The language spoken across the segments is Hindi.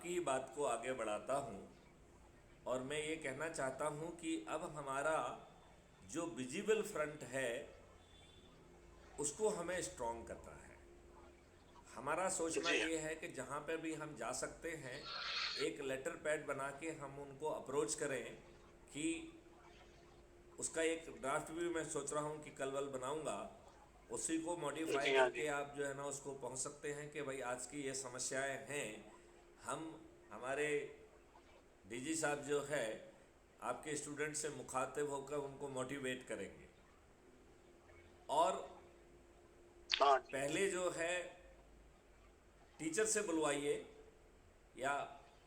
आपकी ही बात को आगे बढ़ाता हूँ और मैं ये कहना चाहता हूँ कि अब हमारा जो विजिबल फ्रंट है उसको हमें स्ट्रॉन्ग करना है। हमारा सोचना जी। ये है कि जहाँ पे भी हम जा सकते हैं एक लेटर पैड बना के हम उनको अप्रोच करें कि उसका एक ड्राफ्ट भी मैं सोच रहा हूँ कि कल वल बनाऊँगा, उसी को मॉडिफाई जी हाँ जी। करके आप जो है ना उसको पहुँच सकते हैं कि भाई आज की ये समस्याएं हैं। हम हमारे डीजी साहब जो है आपके स्टूडेंट से मुखातिब होकर उनको मोटिवेट करेंगे और हाँ जी। पहले जो है टीचर से बुलवाइए या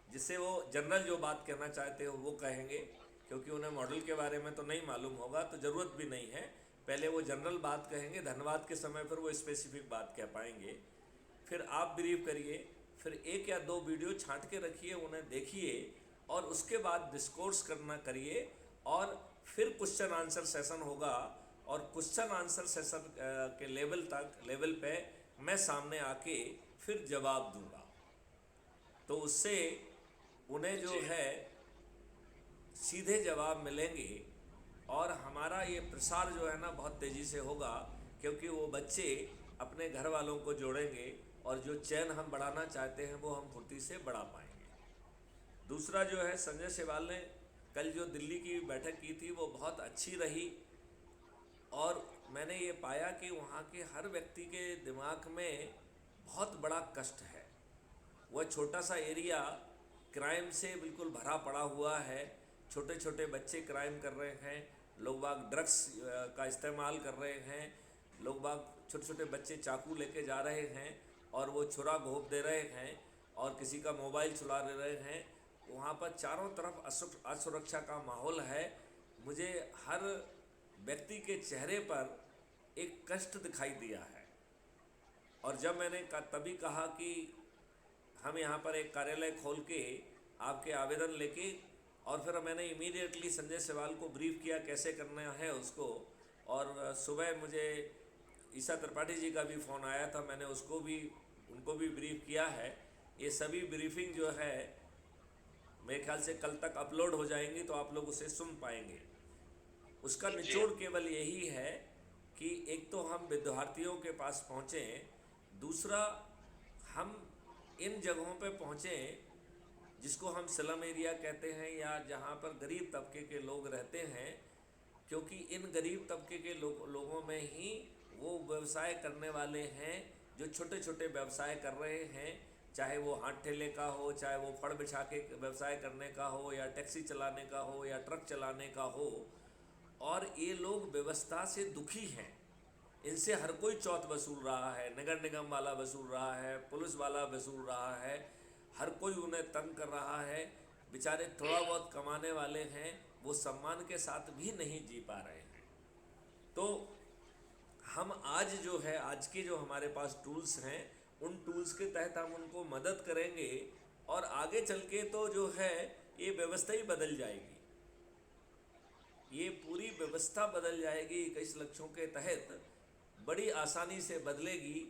जिससे वो जनरल जो बात कहना चाहते हो वो कहेंगे, क्योंकि उन्हें मॉडल के बारे में तो नहीं मालूम होगा तो ज़रूरत भी नहीं है। पहले वो जनरल बात कहेंगे, धन्यवाद के समय पर वो स्पेसिफिक बात कह पाएंगे। फिर आप ब्रीफ करिए, फिर एक या दो वीडियो छांट के रखिए, उन्हें देखिए और उसके बाद डिस्कोर्स करना करिए और फिर क्वेश्चन आंसर सेशन होगा और क्वेश्चन आंसर सेशन के लेवल पे मैं सामने आके फिर जवाब दूंगा। तो उससे उन्हें जो जी। है सीधे जवाब मिलेंगे और हमारा ये प्रसार जो है ना बहुत तेज़ी से होगा, क्योंकि वो बच्चे अपने घर वालों को जोड़ेंगे और जो चैन हम बढ़ाना चाहते हैं वो हम फुर्ती से बढ़ा पाएंगे। दूसरा जो है, संजय सेवाल ने कल जो दिल्ली की बैठक की थी वो बहुत अच्छी रही और मैंने ये पाया कि वहाँ के हर व्यक्ति के दिमाग में बहुत बड़ा कष्ट है। वह छोटा सा एरिया क्राइम से बिल्कुल भरा पड़ा हुआ है। छोटे छोटे बच्चे क्राइम कर रहे हैं, लोग बाग ड्रग्स का इस्तेमाल कर रहे हैं, लोग बाग छोटे छोटे बच्चे चाकू लेके जा रहे हैं और वो छुरा घोंप दे रहे हैं और किसी का मोबाइल चुरा ले रहे हैं। वहाँ पर चारों तरफ असुरक्षा का माहौल है। मुझे हर व्यक्ति के चेहरे पर एक कष्ट दिखाई दिया है और जब मैंने तभी कहा कि हम यहाँ पर एक कार्यालय खोल के आपके आवेदन लेके, और फिर मैंने इमीडिएटली संजय सेवाल को ब्रीफ किया कैसे करना है उसको। और सुबह मुझे ईशा त्रिपाठी जी का भी फ़ोन आया था, मैंने उसको भी उनको भी ब्रीफ किया है। ये सभी ब्रीफिंग जो है मेरे ख्याल से कल तक अपलोड हो जाएंगी तो आप लोग उसे सुन पाएंगे। उसका जी। निचोड़ केवल यही है कि एक तो हम विद्यार्थियों के पास पहुँचें, दूसरा हम इन जगहों पे पहुँचें जिसको हम स्लम एरिया कहते हैं या जहाँ पर गरीब तबके के लोग रहते हैं, क्योंकि इन गरीब तबके के लोगों में ही वो व्यवसाय करने वाले हैं जो छोटे छोटे व्यवसाय कर रहे हैं, चाहे वो हाथ ठेले का हो, चाहे वो फड़ बिछा के व्यवसाय करने का हो या टैक्सी चलाने का हो या ट्रक चलाने का हो। और ये लोग व्यवस्था से दुखी हैं। इनसे हर कोई चौथ वसूल रहा है, नगर निगम वाला वसूल रहा है, पुलिस वाला वसूल रहा है, हर कोई उन्हें तंग कर रहा है। बेचारे थोड़ा बहुत कमाने वाले हैं, वो सम्मान के साथ भी नहीं जी पा रहे हैं। तो हम आज जो है, आज के जो हमारे पास टूल्स हैं, उन टूल्स के तहत हम उनको मदद करेंगे और आगे चल के तो जो है ये व्यवस्था ही बदल जाएगी। ये पूरी व्यवस्था बदल जाएगी 21 लक्षों के तहत, बड़ी आसानी से बदलेगी।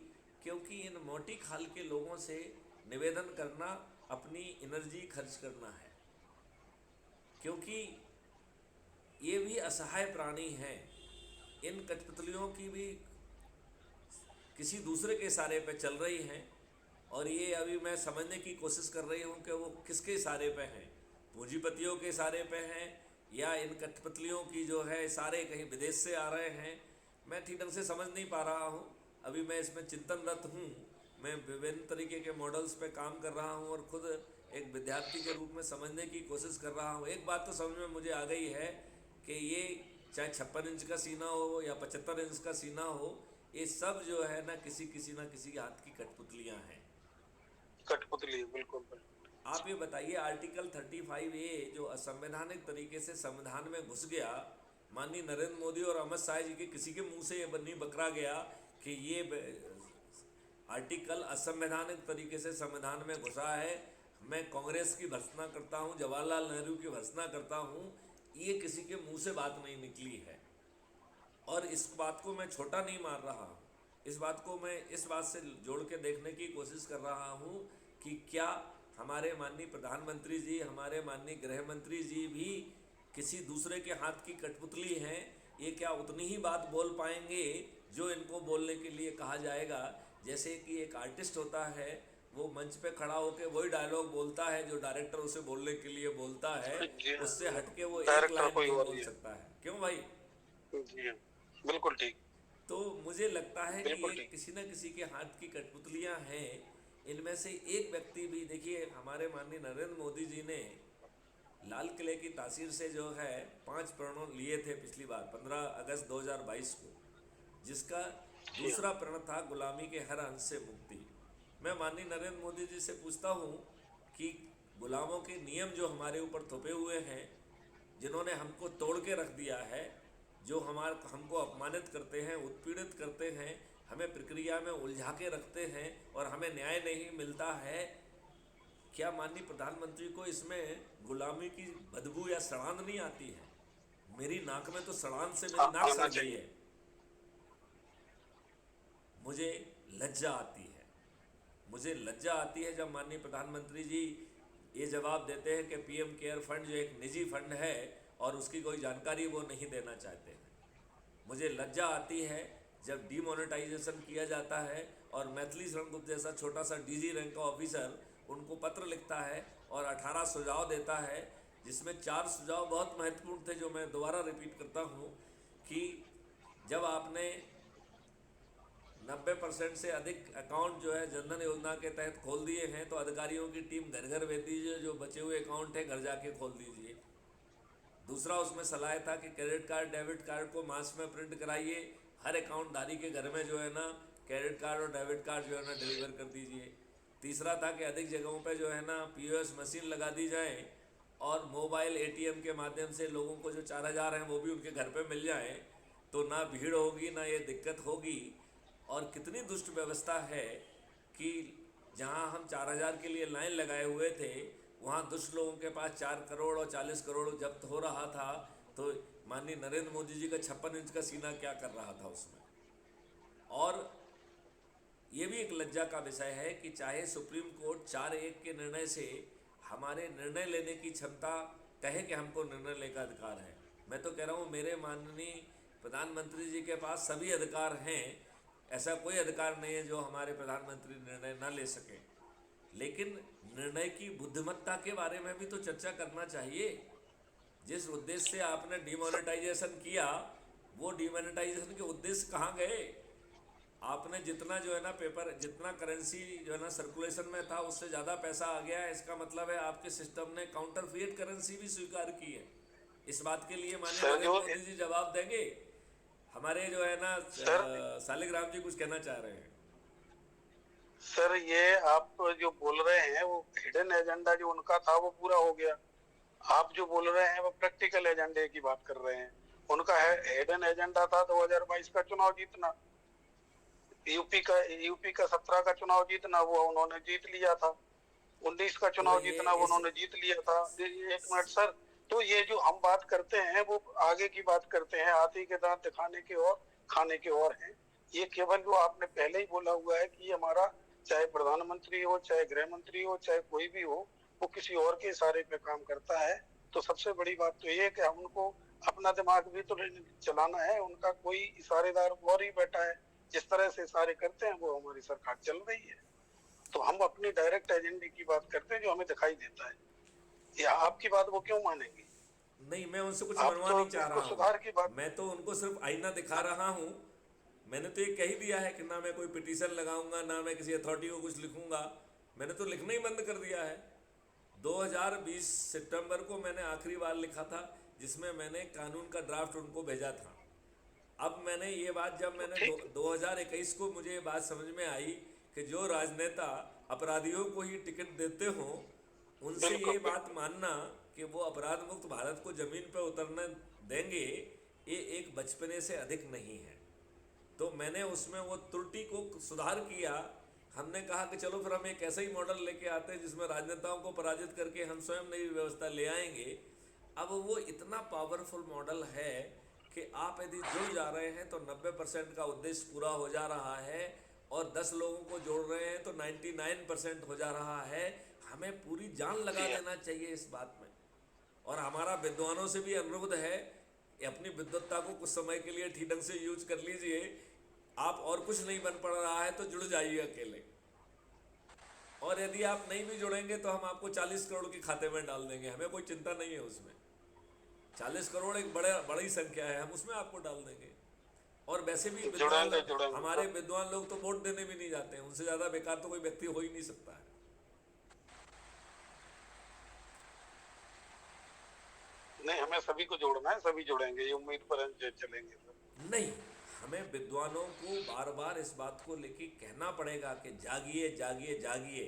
क्योंकि इन मोटी खाल के लोगों से निवेदन करना अपनी एनर्जी खर्च करना है, क्योंकि ये भी असहाय प्राणी हैं। इन कठपुतलियों की भी किसी दूसरे के इशारे पे चल रही हैं और ये अभी मैं समझने की कोशिश कर रही हूँ कि वो किसके इशारे पे हैं, पूंजीपतियों के इशारे पे हैं या इन कठपुतलियों की जो है इशारे कहीं विदेश से आ रहे हैं। मैं ठीक ढंग से समझ नहीं पा रहा हूँ। अभी मैं इसमें चिंतनरत हूँ। मैं विभिन्न तरीके के मॉडल्स पे काम कर रहा हूँ और खुद एक विद्यार्थी के रूप में समझने की कोशिश कर रहा हूँ। एक बात तो समझ में मुझे आ गई है कि ये चाहे 56 इंच का सीना हो या 75 इंच का सीना हो, ये सब जो है ना किसी ना किसी हाथ की कठपुतलियाँ हैं। कठपुतली, बिल्कुल बिल्कुल। आप ये बताइए, आर्टिकल 35A जो असंवैधानिक तरीके से संविधान में घुस गया, माननीय नरेंद्र मोदी और अमित शाह जी के किसी के मुंह से ये नहीं बकरा गया कि ये आर्टिकल असंवैधानिक तरीके से संविधान में घुसा है। मैं कांग्रेस की भर्त्सना करता हूँ, जवाहरलाल नेहरू की भर्त्सना करता हूँ, ये किसी के मुंह से बात नहीं निकली है। और इस बात को मैं छोटा नहीं मार रहा हूँ, इस बात को मैं इस बात से जोड़ के देखने की कोशिश कर रहा हूँ कि क्या हमारे माननीय प्रधानमंत्री जी, हमारे माननीय गृह मंत्री जी भी किसी दूसरे के हाथ की कठपुतली हैं। ये क्या उतनी ही बात बोल पाएंगे जो इनको बोलने के लिए कहा जाएगा? जैसे कि एक आर्टिस्ट होता है, वो मंच पे खड़ा होकर वही डायलॉग बोलता है जो डायरेक्टर उसे बोलने के लिए बोलता है, जी हाँ, उससे हटके वो एक डायरेक्टर लाइन कोई नहीं और बोल ही है। सकता है। क्यों भाई? जी हाँ, बिल्कुल ठीक। तो मुझे लगता है कि बिल्कुल ये ठीक। किसी न किसी के हाथ की कठपुतलियां हैं। इनमें से एक व्यक्ति भी देखिए, हमारे माननीय नरेंद्र मोदी जी ने लाल किले की तासीर से जो है 5 प्रणों लिए थे पिछली बार 15 अगस्त 2022 को, जिसका जी हाँ। दूसरा प्रण था गुलामी के हर अंश से मुक्ति। मैं माननीय नरेंद्र मोदी जी से पूछता हूँ कि गुलामों के नियम जो हमारे ऊपर थोपे हुए हैं, जिन्होंने हमको तोड़ के रख दिया है, जो हमको अपमानित करते हैं, उत्पीड़ित करते हैं, हमें प्रक्रिया में उलझा के रखते हैं और हमें न्याय नहीं मिलता है, क्या माननीय प्रधानमंत्री को इसमें गुलामी की बदबू या सड़ांध नहीं आती है? मेरी नाक में तो सड़ांध से मेरी नाक आना सड़ गई चाहिए। है। मुझे लज्जा आती है। मुझे लज्जा आती है जब माननीय प्रधानमंत्री जी ये जवाब देते हैं कि पीएम केयर फंड जो एक निजी फंड है और उसकी कोई जानकारी वो नहीं देना चाहते हैं। मुझे लज्जा आती है जब डीमोनेटाइजेशन किया जाता है और मैथिली शरण गुप्त जैसा छोटा सा डीजी रैंक का ऑफिसर उनको पत्र लिखता है और 18 सुझाव देता है, जिसमें 4 सुझाव बहुत महत्वपूर्ण थे, जो मैं दोबारा रिपीट करता हूँ कि जब आपने 90% से अधिक अकाउंट जो है जनधन योजना के तहत खोल दिए हैं, तो अधिकारियों की टीम घर घर भेज दीजिए, जो बचे हुए अकाउंट है घर जाके खोल दीजिए। दूसरा, उसमें सलाह था कि क्रेडिट कार्ड डेबिट कार्ड को मास में प्रिंट कराइए, हर अकाउंट धारी के घर में जो है ना क्रेडिट कार्ड और डेबिट कार्ड जो है ना डिलीवर कर दीजिए। तीसरा था कि अधिक जगहों पे जो है ना पीओएस मशीन लगा दी जाए और मोबाइल एटीएम के माध्यम से लोगों को जो 4,000 हैं वो भी उनके घर पे मिल जाए, तो ना भीड़ होगी ना ये दिक्कत होगी। और कितनी दुष्ट व्यवस्था है कि जहां हम 4,000 के लिए लाइन लगाए हुए थे, वहाँ दुष्ट लोगों के पास 4 करोड़ और 40 करोड़ जब्त हो रहा था। तो माननीय नरेंद्र मोदी जी का 56 इंच का सीना क्या कर रहा था उसमें? और ये भी एक लज्जा का विषय है कि चाहे सुप्रीम कोर्ट 4-1 के निर्णय से हमारे निर्णय लेने की क्षमता कहे कि हमको निर्णय लेने का अधिकार है, मैं तो कह रहा हूँ मेरे माननीय प्रधानमंत्री जी के पास सभी अधिकार हैं। ऐसा कोई अधिकार नहीं है जो हमारे प्रधानमंत्री निर्णय ना ले सके, लेकिन निर्णय की बुद्धिमत्ता के बारे में भी तो चर्चा करना चाहिए। जिस उद्देश्य से आपने डिमोनेटाइजेशन किया, वो डिमोनेटाइजेशन के उद्देश्य कहाँ गए? आपने जितना जो है ना पेपर, जितना करेंसी जो है ना सर्कुलेशन में था, उससे ज़्यादा पैसा आ गया है। इसका मतलब है आपके सिस्टम ने काउंटरफिएट करेंसी भी स्वीकार की है। इस बात के लिए माननीय सर जो नरेंद्र मोदी जी जवाब देंगे? हमारे जो है ना सर सालिग्राम जी कुछ कहना चाह रहे हैं। सर ये आप जो बोल रहे हैं वो हिडन एजेंडा जो उनका था वो पूरा हो गया। आप जो बोल रहे हैं वो प्रैक्टिकल एजेंडे की बात कर रहे हैं। उनका हिडन एजेंडा था 2022 का चुनाव जीतना, यूपी का 17 का चुनाव जीतना, वो उन्होंने जीत लिया था। 19 का तो चुनाव ये जीतना वो इस उन्होंने जीत लिया था। एक मिनट सर, तो ये जो हम बात करते हैं वो आगे की बात करते हैं, हाथी के दांत दिखाने के और खाने के और हैं। ये केवल जो आपने पहले ही बोला हुआ है कि हमारा चाहे प्रधानमंत्री हो, चाहे गृह मंत्री हो, चाहे कोई भी हो, वो किसी और के इशारे पे काम करता है। तो सबसे बड़ी बात तो ये है कि हम उनको अपना दिमाग भी तो चलाना है। उनका कोई इशारेदार और ही बैठा है, जिस तरह से इशारे करते हैं वो हमारी सरकार चल रही है। तो हम अपनी डायरेक्ट एजेंडे की बात करते हैं जो हमें दिखाई देता है, या आपकी बात वो क्यों मानेंगे? नहीं, मैं उनसे कुछ आप बनवा तो नहीं चाह इसको रहा सुधार की हूँ, बात। मैं तो उनको सिर्फ आईना दिखा रहा हूँ। मैंने तो ये कह ही दिया है कि ना मैं कोई पिटीशन लगाऊंगा, ना मैं किसी अथॉरिटी को कुछ लिखूंगा। मैंने तो लिखना ही बंद कर दिया है। 2020 सितंबर को मैंने आखिरी बार लिखा था, जिसमें मैंने कानून का ड्राफ्ट उनको भेजा था। अब मैंने ये बात, जब मैंने ठीक। 2021 को मुझे ये बात समझ में आई कि जो राजनेता अपराधियों को ही टिकट देते हों, उनसे बिल्कुल ये बात बिल्कुल। मानना कि वो अपराध मुक्त भारत को ज़मीन पर उतरने देंगे, ये एक बचपने से अधिक नहीं है। तो मैंने उसमें वो त्रुटि को सुधार किया। हमने कहा कि चलो फिर हम एक ऐसा ही मॉडल लेके आते हैं जिसमें राजनेताओं को पराजित करके हम स्वयं नई व्यवस्था ले आएंगे। अब वो इतना पावरफुल मॉडल है कि आप यदि जुड़ जा रहे हैं तो 90% का उद्देश्य पूरा हो जा रहा है, और 10 लोगों को जोड़ रहे हैं तो 99% हो जा रहा है। हमें पूरी जान लगा जी हाँ। देना चाहिए इस बात में। और हमारा विद्वानों से भी अनुरोध है कि अपनी विद्वत्ता को कुछ समय के लिए ठीक ढंग से यूज कर लीजिए। आप और कुछ नहीं बन पड़ रहा है तो जुड़ जाइए अकेले, और यदि आप नहीं भी जुड़ेंगे तो हम आपको 40 करोड़ के खाते में डाल देंगे, हमें कोई चिंता नहीं है उसमें। 40 करोड़ एक बड़ी संख्या है, हम उसमें आपको डाल देंगे। और वैसे भी विद्वान, जुड़ेंगे जुड़ेंगे हमारे सर। विद्वान लोग तो वोट देने भी नहीं जाते हैं, उनसे ज़्यादा बेकार तो कोई व्यक्ति हो ही नहीं सकता है। नहीं, हमें सभी को जोड़ना है, सभी जुड़ेंगे, ये उम्मीद पर चलेंगे सर। नहीं, हमें विद्वानों को बार बार इस बात को लेके कहना पड़ेगा कि जागिए जागिए जागिए।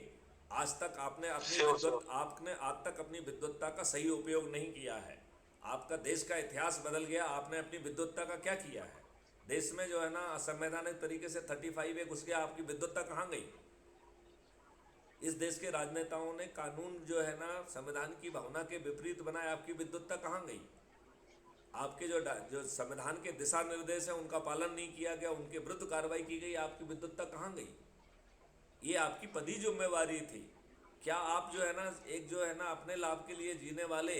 आज तक आपने अपनी श्योर श्योर। विद्वत आपने आज तक अपनी विद्वत्ता का सही उपयोग नहीं किया है। आपका देश का इतिहास बदल गया, आपने अपनी विद्वत्ता का क्या किया है? देश में जो है ना असंवैधानिक तरीके से 35 घुस गया, आपकी विद्वत्ता कहाँ गई? इस देश के राजनेताओं ने कानून जो है ना संविधान की भावना के विपरीत बनाया, आपकी विद्वत्ता कहाँ गई? आपके जो संविधान के दिशा निर्देश है उनका पालन नहीं किया गया, उनके विरुद्ध कार्रवाई की गई, आपकी विद्वत्ता कहाँ गई? ये आपकी पदी जिम्मेवारी थी। क्या आप जो है ना एक जो है ना अपने लाभ के लिए जीने वाले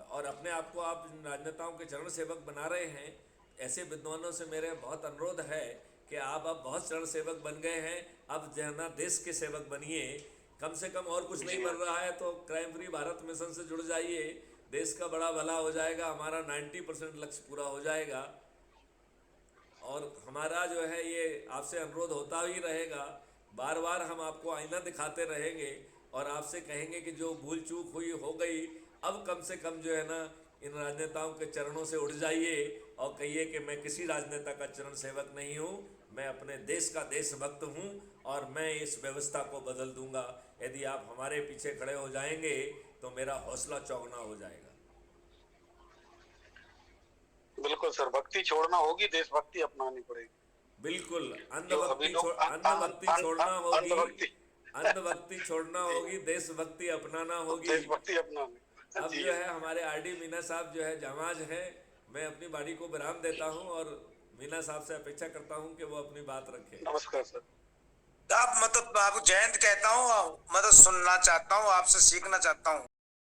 और अपने आप को आप राजनेताओं के चरण सेवक बना रहे हैं? ऐसे विद्वानों से मेरे बहुत अनुरोध है कि आप अब बहुत चरण सेवक बन गए हैं, अब जो है ना देश के सेवक बनिए। कम से कम और कुछ नहीं जी बन हाँ। रहा है तो क्राइम फ्री भारत मिशन से जुड़ जाइए, देश का बड़ा भला हो जाएगा, हमारा 90% लक्ष्य पूरा हो जाएगा। और हमारा जो है ये आपसे अनुरोध होता ही रहेगा, बार बार हम आपको आईना दिखाते रहेंगे और आपसे कहेंगे कि जो भूल चूक हुई हो गई, अब कम से कम जो है ना इन राजनेताओं के चरणों से उठ जाइए और कहिए कि मैं किसी राजनेता का चरण सेवक नहीं हूँ, मैं अपने देश का देशभक्त हूँ और मैं इस व्यवस्था को बदल दूंगा। यदि आप हमारे पीछे खड़े हो जाएंगे तो मेरा हौसला चौगुना हो जाएगा। बिल्कुल सर, भक्ति छोड़ना होगी, देशभक्ति अपनानी पड़ेगी। बिल्कुल, जो अभी लोग अंधभक्ति छोड़ना होगी, अंधभक्ति, अंधभक्ति छोड़ना जी, होगी, देशभक्ति अपनाना होगी। देशभक्ति अपनानी। अब जी जो हाँ। है हमारे आरडी मीना साहब जो है जामाज हैं, मैं अपनी बाड़ी को विराम देता हूं और मीना साहब से अपेक्षा करता हूं कि वो अपनी बात रखें। नमस्कार सर। आप मतलब बाबू जयंत कहता हूँ, मतलब सुनना चाहता हूँ, आपसे सीखना चाहता हूँ।